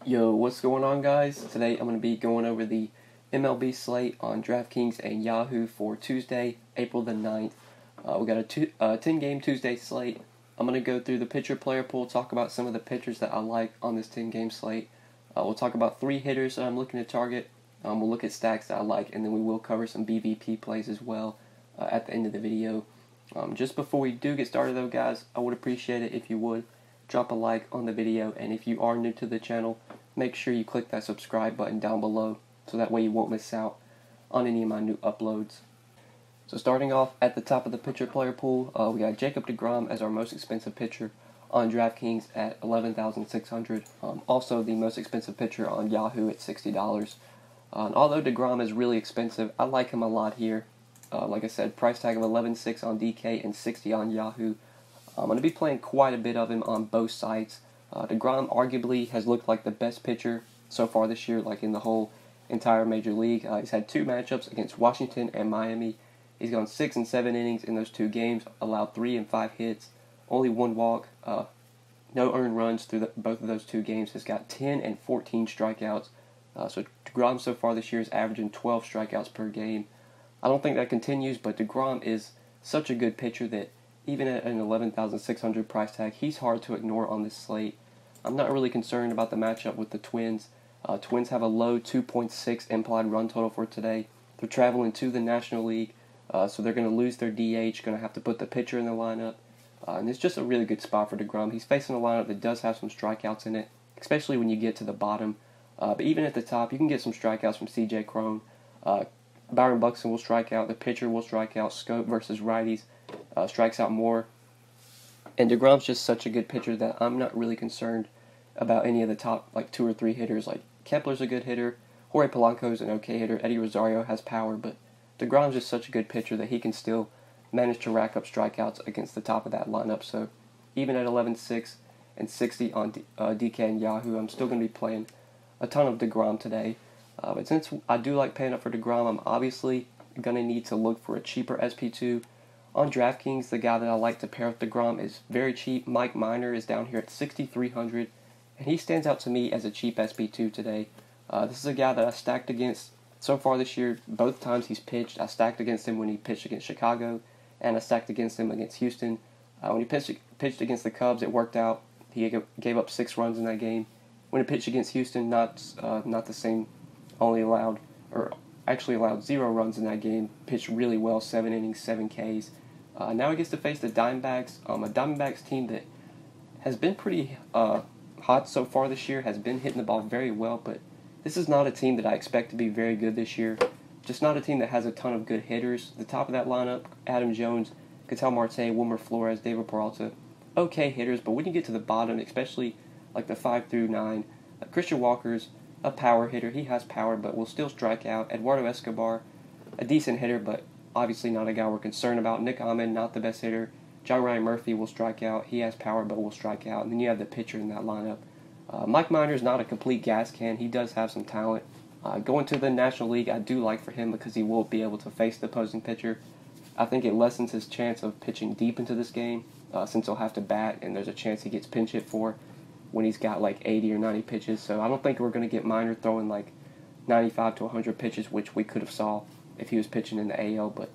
Yo, what's going on, guys? Today I'm going to be going over the MLB slate on DraftKings and Yahoo for Tuesday, April the 9th. We got a 10-game Tuesday slate. I'm going to go through the pitcher-player pool, talk about some of the pitchers that I like on this 10-game slate. We'll talk about 3 hitters that I'm looking to target. We'll look at stacks that I like, and then we will cover some BVP plays as well at the end of the video. Just before we do get started, though, guys, I would appreciate it if you would drop a like on the video, and if you are new to the channel, make sure you click that subscribe button down below so that way you won't miss out on any of my new uploads. So starting off at the top of the pitcher player pool, we got Jacob deGrom as our most expensive pitcher on DraftKings at $11,600. Also the most expensive pitcher on Yahoo at $60. And although deGrom is really expensive, I like him a lot here. Like I said, price tag of $11,600 on DK and $60 on Yahoo. I'm going to be playing quite a bit of him on both sites. deGrom arguably has looked like the best pitcher so far this year, like in the whole entire Major League. He's had 2 matchups against Washington and Miami. He's gone 6 and 7 innings in those 2 games, allowed 3 and 5 hits, only 1 walk, no earned runs through both of those 2 games. Has got 10 and 14 strikeouts. So deGrom so far this year is averaging 12 strikeouts per game. I don't think that continues, but deGrom is such a good pitcher that even at an $11,600 price tag, he's hard to ignore on this slate. I'm not really concerned about the matchup with the Twins. Twins have a low 2.6 implied run total for today. They're traveling to the National League, so they're going to lose their DH, going to have to put the pitcher in the lineup. And it's just a really good spot for deGrom. He's facing a lineup that does have some strikeouts in it, especially when you get to the bottom. But even at the top, you can get some strikeouts from C.J. Cron. Byron Buxton will strike out. The pitcher will strike out. Scope versus righties strikes out more. And deGrom's just such a good pitcher that I'm not really concerned about any of the top 2 or 3 hitters. Like Kepler's a good hitter. Jorge Polanco's an okay hitter. Eddie Rosario has power. But deGrom's just such a good pitcher that he can still manage to rack up strikeouts against the top of that lineup. So even at 11.6 and $60 on DK and Yahoo, I'm still going to be playing a ton of deGrom today. But since I do like paying up for deGrom, I'm obviously going to need to look for a cheaper SP2. On DraftKings, the guy that I like to pair with deGrom is very cheap. Mike Minor is down here at $6,300, and he stands out to me as a cheap SP2 today. This is a guy that I stacked against so far this year. Both times he's pitched, I stacked against him when he pitched against Chicago, and I stacked against him against Houston. When he pitched against the Cubs, it worked out. He gave up 6 runs in that game. When he pitched against Houston, not the same. Actually allowed 0 runs in that game. Pitched really well, 7 innings, 7 Ks. Now he gets to face the Diamondbacks, a Diamondbacks team that has been pretty hot so far this year, has been hitting the ball very well, but this is not a team that I expect to be very good this year. Just not a team that has a ton of good hitters. The top of that lineup, Adam Jones, Ketel Marte, Wilmer Flores, David Peralta, okay hitters, but when you get to the bottom, especially like the 5 through 9, Christian Walker's a power hitter. He has power, but will still strike out. Eduardo Escobar, a decent hitter, but obviously not a guy we're concerned about. Nick Ahmed, not the best hitter. John Ryan Murphy will strike out. He has power, but will strike out. And then you have the pitcher in that lineup. Mike Minor is not a complete gas can. He does have some talent. Going to the National League, I do like for him because he will be able to face the opposing pitcher. I think it lessens his chance of pitching deep into this game since he'll have to bat, and there's a chance he gets pinch hit for when he's got 80 or 90 pitches. So I don't think we're going to get Minor throwing 95 to 100 pitches, which we could have saw if he was pitching in the AL, but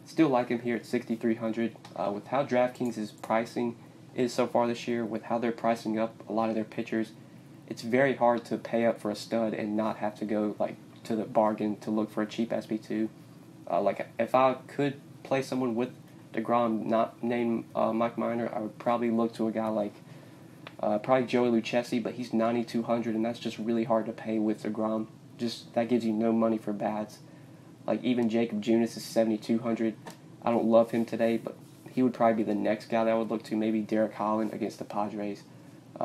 still like him here at $6,300. With how DraftKings' pricing is so far this year, with how they're pricing up a lot of their pitchers, it's very hard to pay up for a stud and not have to go to the bargain to look for a cheap SP2. If I could play someone with deGrom, not named Mike Minor, I would probably look to a guy like probably Joey Lucchesi, but he's $9,200, and that's just really hard to pay with deGrom. Just that gives you no money for bats. Even Jacob Junis is $7,200. I don't love him today, but he would probably be the next guy that I would look to. Maybe Derek Holland against the Padres.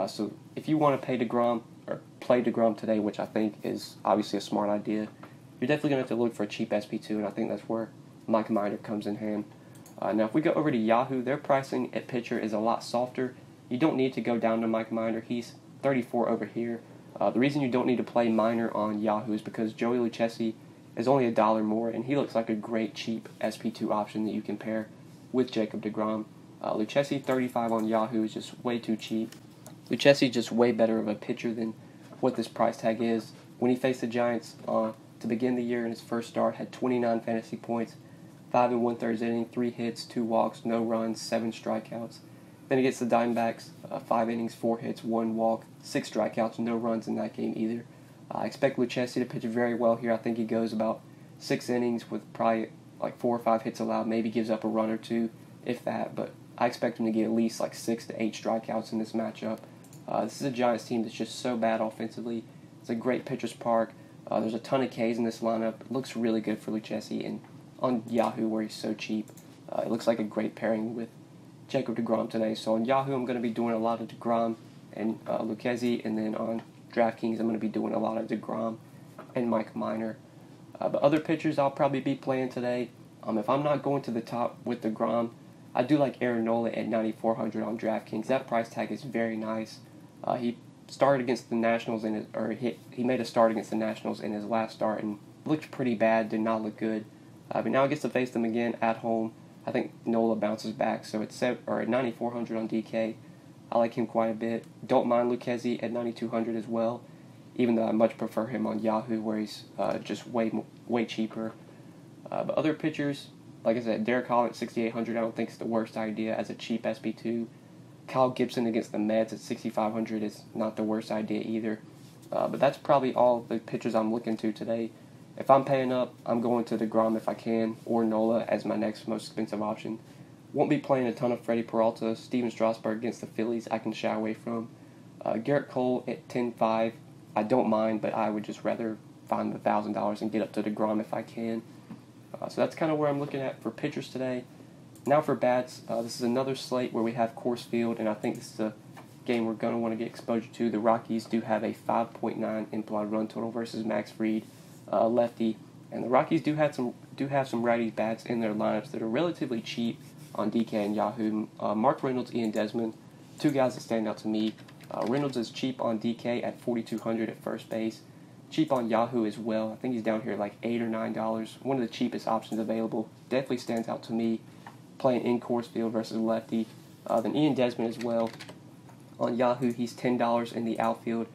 So if you want to pay deGrom or play deGrom today, which I think is obviously a smart idea, you're definitely going to have to look for a cheap SP2, and I think that's where Mike Minor comes in hand. Now, if we go over to Yahoo, their pricing at pitcher is a lot softer. You don't need to go down to Mike Minor. He's 34 over here. The reason you don't need to play Minor on Yahoo is because Joey Lucchesi is only $1 more, and he looks like a great cheap SP2 option that you can pair with Jacob deGrom. Lucchesi 35 on Yahoo is just way too cheap. Lucchesi's just way better of a pitcher than what this price tag is. When he faced the Giants to begin the year in his first start, had 29 fantasy points, 5 1/3 inning, 3 hits, 2 walks, no runs, 7 strikeouts. Then he gets the Diamondbacks, 5 innings, 4 hits, 1 walk, 6 strikeouts, no runs in that game either. I expect Lucchesi to pitch very well here. I think he goes about 6 innings with probably like 4 or 5 hits allowed, maybe gives up a run or 2, if that, but I expect him to get at least like 6 to 8 strikeouts in this matchup. This is a Giants team that's just so bad offensively. It's a great pitcher's park. There's a ton of Ks in this lineup. It looks really good for Lucchesi, and on Yahoo, where he's so cheap, it looks like a great pairing with Jacob deGrom today. So on Yahoo, I'm going to be doing a lot of deGrom and Lucchesi, and then on DraftKings, I'm going to be doing a lot of deGrom and Mike Minor. But other pitchers I'll probably be playing today. If I'm not going to the top with deGrom, I do like Aaron Nola at 9,400 on DraftKings. That price tag is very nice. He started against the Nationals he made a start against the Nationals in his last start and looked pretty bad. Did not look good. But now he gets to face them again at home. I think Nola bounces back, so it's at 9,400 on DK. I like him quite a bit. Don't mind Lucchesi at 9,200 as well, even though I much prefer him on Yahoo, where he's just way cheaper. But other pitchers, like I said, Derek Holland at 6,800, I don't think it's the worst idea as a cheap SB2. Kyle Gibson against the Mets at 6,500 is not the worst idea either. But that's probably all the pitchers I'm looking to today. If I'm paying up, I'm going to deGrom if I can, or Nola as my next most expensive option. Won't be playing a ton of Freddie Peralta. Steven Strasburg against the Phillies, I can shy away from. Garrett Cole at 10.5, I don't mind, but I would just rather find the $1,000 and get up to deGrom if I can. So that's kind of where I'm looking at for pitchers today. Now for bats, this is another slate where we have Coors Field, and I think this is a game we're going to want to get exposure to. The Rockies do have a 5.9 implied run total versus Max Fried, lefty, and the Rockies do have some righty bats in their lineups that are relatively cheap on DK and Yahoo. Mark Reynolds, Ian Desmond, two guys that stand out to me. Reynolds is cheap on DK at 4,200 at first base. Cheap on Yahoo as well. I think he's down here like $8 or $9. One of the cheapest options available. Definitely stands out to me playing in Coors Field versus lefty. Then Ian Desmond as well. On Yahoo, he's $10 in the outfield.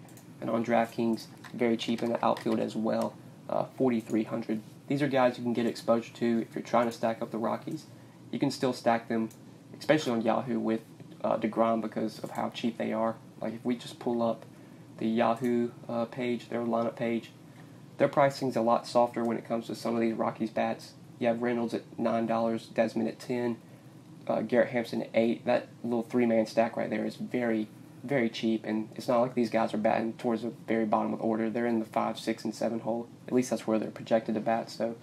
And on DraftKings, very cheap in the outfield as well, 4,300. These are guys you can get exposure to if you're trying to stack up the Rockies. You can still stack them, especially on Yahoo, with deGrom because of how cheap they are. Like if we just pull up the Yahoo page, their lineup page, their pricing's a lot softer when it comes to some of these Rockies bats. You have Reynolds at $9, Desmond at $10, Garrett Hampson at $8. That little three-man stack right there is very, very cheap, and it's not like these guys are batting towards the very bottom of the order. They're in the 5, 6, and 7 hole. At least that's where they're projected to bat. So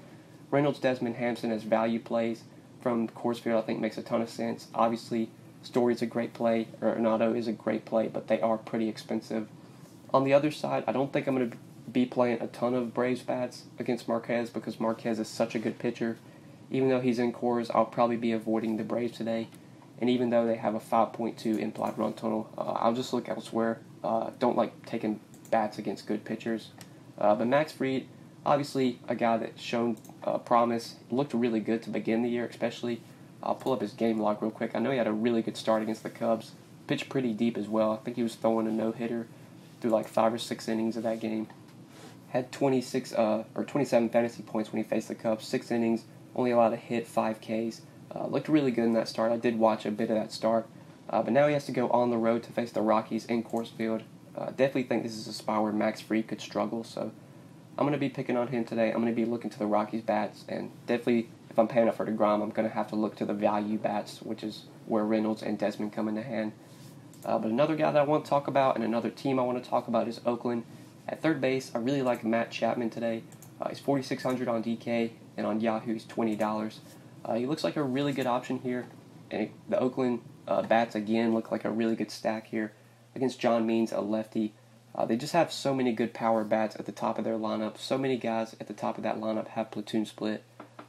Reynolds, Desmond, Hampson as value plays from Coors Field I think makes a ton of sense. Obviously, Story's a great play, or Arenado is a great play, but they are pretty expensive. On the other side, I don't think I'm going to be playing a ton of Braves bats against Marquez because Marquez is such a good pitcher. Even though he's in Coors, I'll probably be avoiding the Braves today. And even though they have a 5.2 implied run total, I'll just look elsewhere. Don't like taking bats against good pitchers. But Max Fried, obviously a guy that's shown promise, looked really good to begin the year especially. I'll pull up his game log real quick. I know he had a really good start against the Cubs. Pitched pretty deep as well. I think he was throwing a no-hitter through like 5 or 6 innings of that game. Had 27 fantasy points when he faced the Cubs. 6 innings, only allowed to hit 5 Ks. Looked really good in that start. I did watch a bit of that start. But now he has to go on the road to face the Rockies in Coors Field. Definitely think this is a spot where Max Fried could struggle. So I'm going to be picking on him today. I'm going to be looking to the Rockies bats. And definitely, if I'm paying up for deGrom, I'm going to have to look to the value bats, which is where Reynolds and Desmond come into hand. But another guy that I want to talk about and another team I want to talk about is Oakland. At third base, I really like Matt Chapman today. He's $4,600 on DK, and on Yahoo he's $20. He looks like a really good option here. And the Oakland bats, again, look like a really good stack here against John Means, a lefty. They just have so many good power bats at the top of their lineup. So many guys at the top of that lineup have platoon split.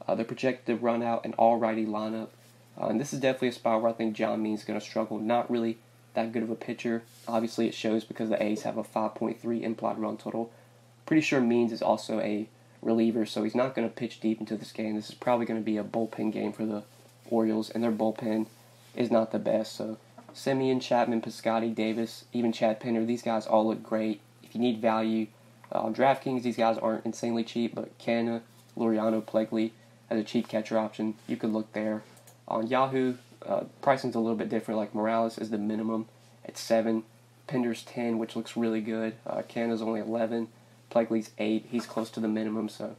They're projected to run out an all-righty lineup. And this is definitely a spot where I think John Means is going to struggle. Not really that good of a pitcher. Obviously, it shows because the A's have a 5.3 implied run total. Pretty sure Means is also a reliever, so he's not going to pitch deep into this game. This is probably going to be a bullpen game for the Orioles, and their bullpen is not the best. So Semien, Chapman, Piscotty, Davis, even Chad Penner, these guys all look great. if you need value, on DraftKings, these guys aren't insanely cheap, but Canna, Laureano, Plegley as a cheap catcher option, you could look there. On Yahoo, pricing's a little bit different. Like Morales is the minimum at 7, Pender's 10, which looks really good. Canna's only 11, Plegley's 8. He's close to the minimum, so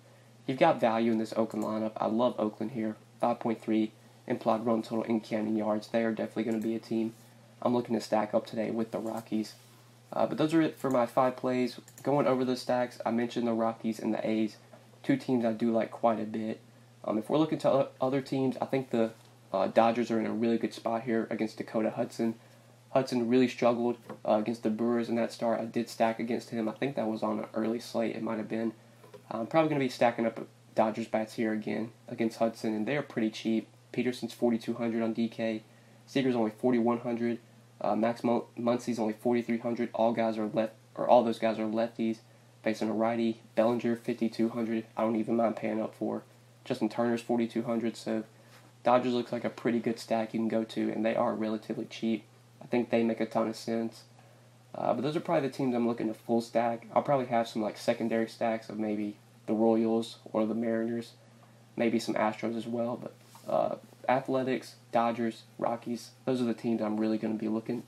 you've got value in this Oakland lineup. I love Oakland here. 5.3 implied run total in Cannon yards. They are definitely going to be a team I'm looking to stack up today with the Rockies. But those are it for my 5 plays. Going over the stacks, I mentioned the Rockies and the A's, 2 teams I do like quite a bit. If we're looking to other teams, I think the Dodgers are in a really good spot here against Dakota Hudson. Hudson really struggled against the Brewers in that start. I did stack against him. I think that was on an early slate. It might have been. I'm probably going to be stacking up Dodgers bats here again against Hudson, and they are pretty cheap. Peterson's 4,200 on DK. Seager's only 4,100. Max Muncy's only 4,300. All those guys are lefties. Facing a righty. Bellinger 5,200. I don't even mind paying up for. Justin Turner's 4,200. So Dodgers looks like a pretty good stack you can go to, and they are relatively cheap. I think they make a ton of sense. But those are probably the teams I'm looking to full stack. I'll probably have some like secondary stacks of maybe the Royals or the Mariners, maybe some Astros as well. But Athletics, Dodgers, Rockies, those are the teams I'm really going to be looking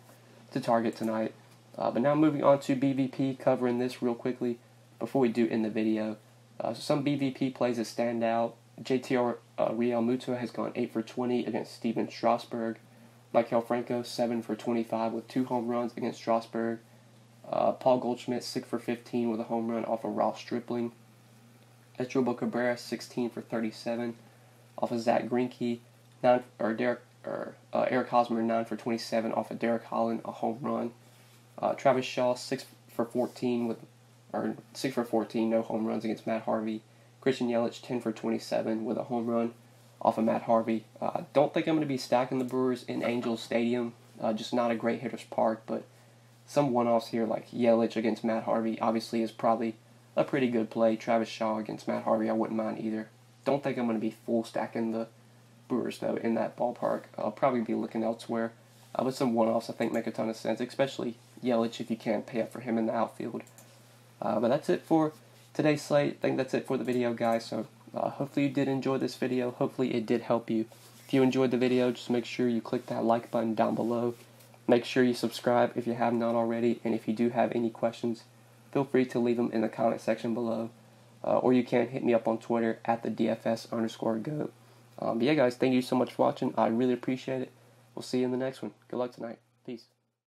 to target tonight. But now moving on to BVP, covering this real quickly before we do end the video. So some BVP plays that stand out. JT Realmuto has gone 8 for 20 against Steven Strasburg. Maikel Franco 7 for 25 with 2 home runs against Strasburg. Paul Goldschmidt 6 for 15 with a home run off of Ross Stripling. Asdrubal Cabrera 16 for 37 off of Zach Greinke. Eric Hosmer 9 for 27 off of Derek Holland, a home run. Travis Shaw 6 for 14 no home runs against Matt Harvey. Christian Yelich 10 for 27 with a home run off of Matt Harvey. Don't think I'm going to be stacking the Brewers in Angels Stadium. Just not a great hitter's park, but some one-offs here like Yelich against Matt Harvey obviously is probably a pretty good play. Travis Shaw against Matt Harvey I wouldn't mind either. Don't think I'm going to be full stacking the Brewers though in that ballpark. I'll probably be looking elsewhere. But some one-offs I think make a ton of sense, especially Yelich if you can't pay up for him in the outfield. But that's it for today's slate. I think that's it for the video, guys. So hopefully you did enjoy this video. Hopefully it did help you. If you enjoyed the video, just make sure you click that like button down below. Make sure you subscribe if you have not already. And if you do have any questions, feel free to leave them in the comment section below. Or you can hit me up on Twitter at the DFS_GOAT. But yeah, guys, thank you so much for watching. I really appreciate it. We'll see you in the next one. Good luck tonight. Peace.